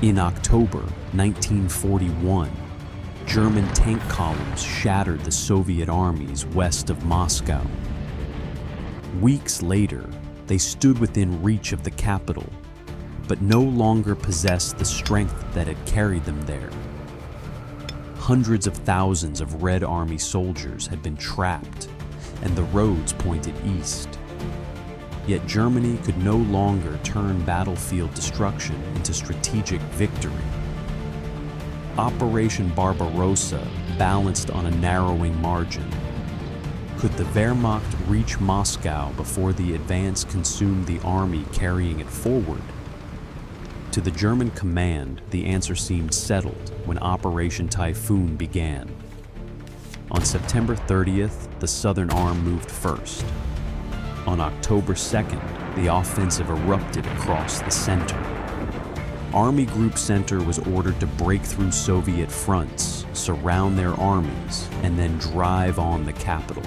In October 1941, German tank columns shattered the Soviet armies west of Moscow. Weeks later, they stood within reach of the capital, but no longer possessed the strength that had carried them there. Hundreds of thousands of Red Army soldiers had been trapped, and the roads pointed east. Yet Germany could no longer turn battlefield destruction into strategic victory. Operation Barbarossa balanced on a narrowing margin. Could the Wehrmacht reach Moscow before the advance consumed the army carrying it forward? To the German command, the answer seemed settled when Operation Typhoon began. On September 30th, the Southern Arm moved first. On October 2nd, the offensive erupted across the center. Army Group Center was ordered to break through Soviet fronts, surround their armies, and then drive on the capital.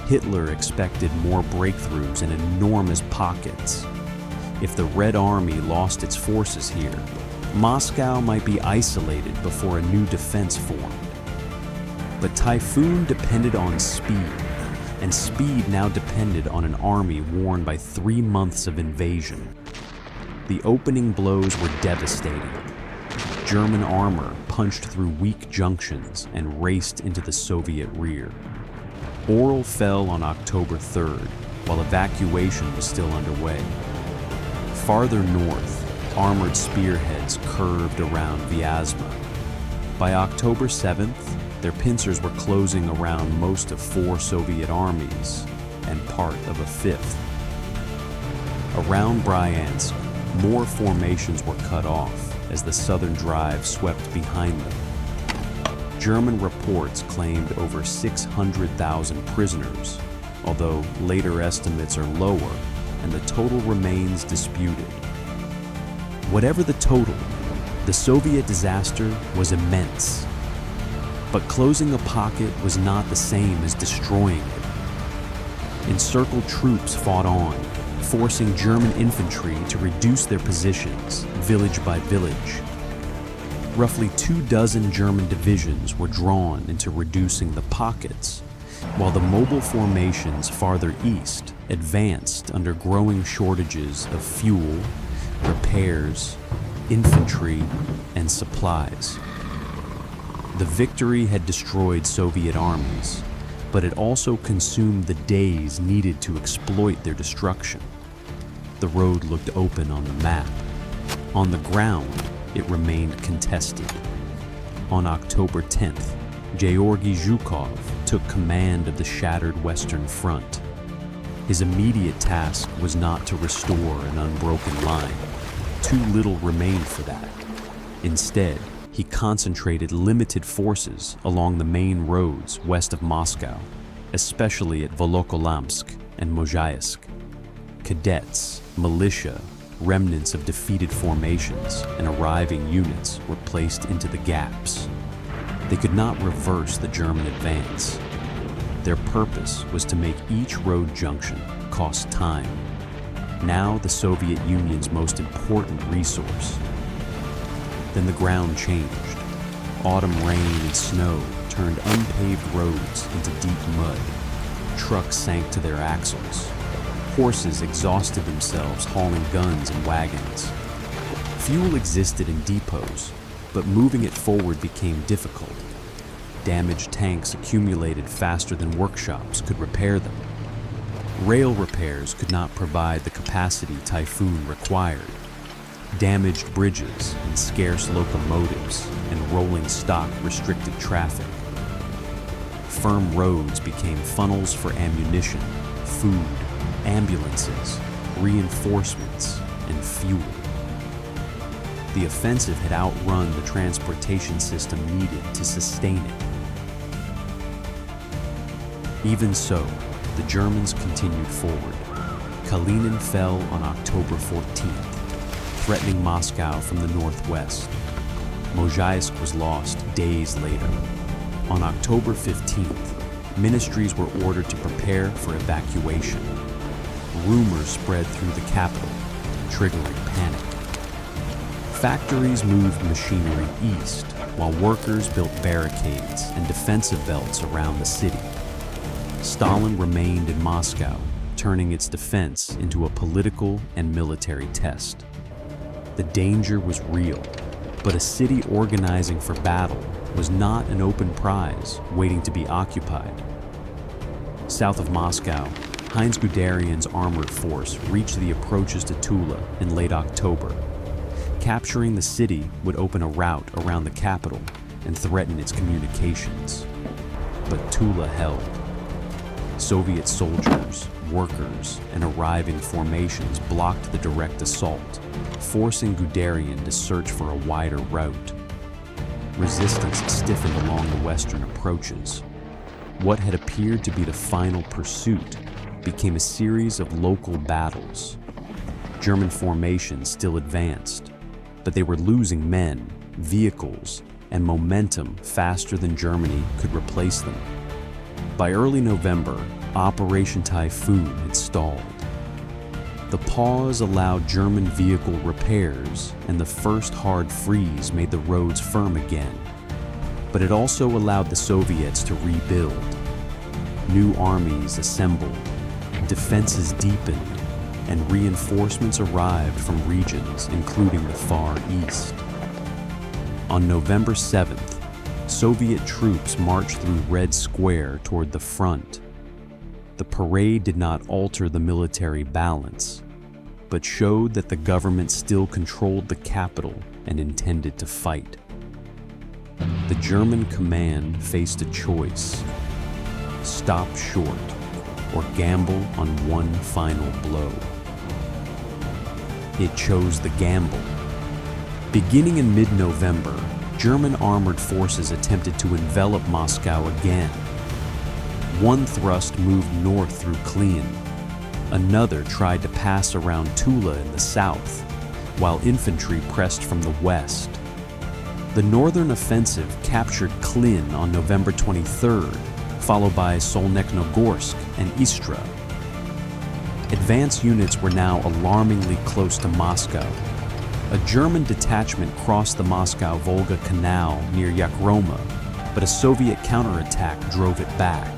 Hitler expected more breakthroughs in enormous pockets. If the Red Army lost its forces here, Moscow might be isolated before a new defense formed. But Typhoon depended on speed, and speed now depended on an army worn by 3 months of invasion. The opening blows were devastating. German armor punched through weak junctions and raced into the Soviet rear. Orel fell on October 3rd, while evacuation was still underway. Farther north, armored spearheads curved around Vyazma. By October 7th, their pincers were closing around most of 4 Soviet armies and part of a 5th. Around Bryansk, more formations were cut off as the southern drive swept behind them. German reports claimed over 600,000 prisoners, although later estimates are lower and the total remains disputed. Whatever the total, the Soviet disaster was immense. But closing a pocket was not the same as destroying it. Encircled troops fought on, forcing German infantry to reduce their positions, village by village. Roughly 24 German divisions were drawn into reducing the pockets, while the mobile formations farther east advanced under growing shortages of fuel, repairs, infantry, and supplies. The victory had destroyed Soviet armies, but it also consumed the days needed to exploit their destruction. The road looked open on the map. On the ground, it remained contested. On October 10th, Georgy Zhukov took command of the shattered Western Front. His immediate task was not to restore an unbroken line. Too little remained for that. Instead, he concentrated limited forces along the main roads west of Moscow, especially at Volokholamsk and Mozhaisk. Cadets, militia, remnants of defeated formations, and arriving units were placed into the gaps. They could not reverse the German advance. Their purpose was to make each road junction cost time, now the Soviet Union's most important resource. Then the ground changed. Autumn rain and snow turned unpaved roads into deep mud. Trucks sank to their axles. Horses exhausted themselves hauling guns and wagons. Fuel existed in depots, but moving it forward became difficult. Damaged tanks accumulated faster than workshops could repair them. Rail repairs could not provide the capacity Typhoon required. Damaged bridges and scarce locomotives and rolling stock restricted traffic. Firm roads became funnels for ammunition, food, ambulances, reinforcements, and fuel. The offensive had outrun the transportation system needed to sustain it. Even so, the Germans continued forward. Kalinin fell on October 14th, threatening Moscow from the northwest. Mozhaisk was lost days later. On October 15th, ministries were ordered to prepare for evacuation. Rumors spread through the capital, triggering panic. Factories moved machinery east, while workers built barricades and defensive belts around the city. Stalin remained in Moscow, turning its defense into a political and military test. The danger was real, but a city organizing for battle was not an open prize waiting to be occupied. South of Moscow, Heinz Guderian's armored force reached the approaches to Tula in late October. Capturing the city would open a route around the capital and threaten its communications. But Tula held. Soviet soldiers, workers, and arriving formations blocked the direct assault, forcing Guderian to search for a wider route. Resistance stiffened along the western approaches. What had appeared to be the final pursuit became a series of local battles. German formations still advanced, but they were losing men, vehicles, and momentum faster than Germany could replace them. By early November, Operation Typhoon had stalled. The pause allowed German vehicle repairs, and the first hard freeze made the roads firm again. But it also allowed the Soviets to rebuild. New armies assembled, defenses deepened, and reinforcements arrived from regions including the Far East. On November 7th, Soviet troops marched through Red Square toward the front. The parade did not alter the military balance, but showed that the government still controlled the capital and intended to fight. The German command faced a choice: stop short or gamble on one final blow. It chose the gamble. Beginning in mid-November, German armored forces attempted to envelop Moscow again. One thrust moved north through Klin. Another tried to pass around Tula in the south, while infantry pressed from the west. The northern offensive captured Klin on November 23rd, followed by Solnekhnogorsk and Istra. Advance units were now alarmingly close to Moscow. A German detachment crossed the Moscow-Volga Canal near Yakroma, but a Soviet counterattack drove it back.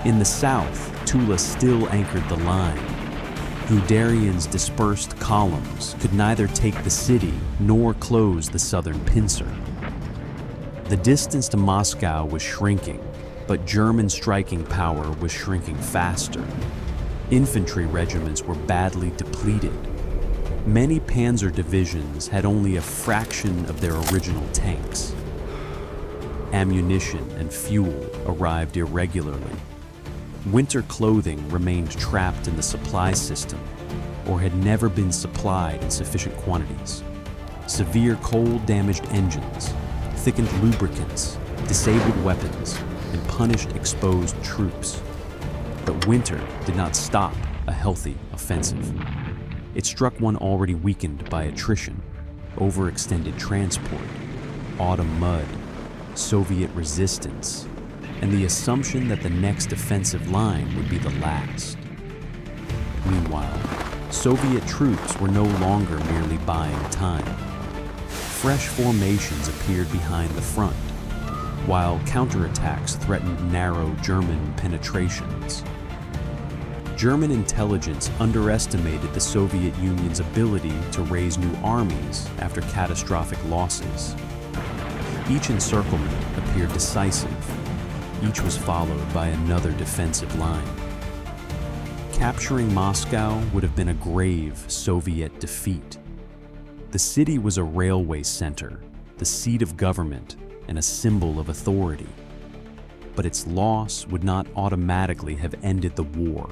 In the south, Tula still anchored the line. Guderian's dispersed columns could neither take the city nor close the southern pincer. The distance to Moscow was shrinking, but German striking power was shrinking faster. Infantry regiments were badly depleted. Many panzer divisions had only a fraction of their original tanks. Ammunition and fuel arrived irregularly. Winter clothing remained trapped in the supply system or had never been supplied in sufficient quantities. Severe cold damaged engines, thickened lubricants, disabled weapons, and punished exposed troops. But winter did not stop a healthy offensive. It struck one already weakened by attrition, overextended transport, autumn mud, Soviet resistance, and the assumption that the next offensive line would be the last. Meanwhile, Soviet troops were no longer merely buying time. Fresh formations appeared behind the front, while counterattacks threatened narrow German penetrations. German intelligence underestimated the Soviet Union's ability to raise new armies after catastrophic losses. Each encirclement appeared decisive. Each was followed by another defensive line. Capturing Moscow would have been a grave Soviet defeat. The city was a railway center, the seat of government, and a symbol of authority. But its loss would not automatically have ended the war.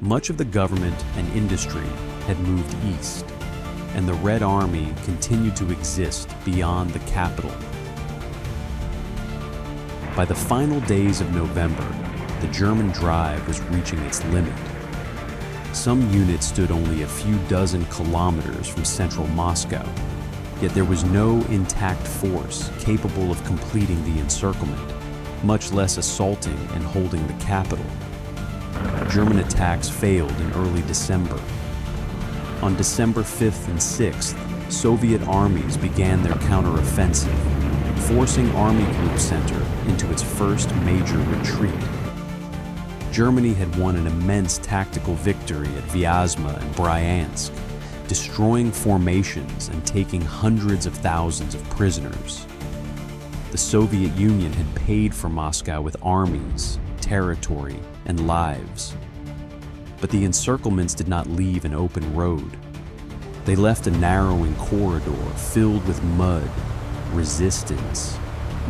Much of the government and industry had moved east, and the Red Army continued to exist beyond the capital. By the final days of November, the German drive was reaching its limit. Some units stood only a few dozen kilometers from central Moscow, yet there was no intact force capable of completing the encirclement, much less assaulting and holding the capital. German attacks failed in early December. On December 5th and 6th, Soviet armies began their counteroffensive, forcing Army Group Center into its first major retreat. Germany had won an immense tactical victory at Vyazma and Bryansk, destroying formations and taking hundreds of thousands of prisoners. The Soviet Union had paid for Moscow with armies, territory, and lives. But the encirclements did not leave an open road. They left a narrowing corridor filled with mud, resistance,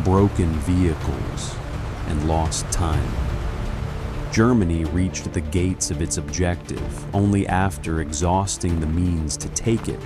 broken vehicles, and lost time. Germany reached the gates of its objective only after exhausting the means to take it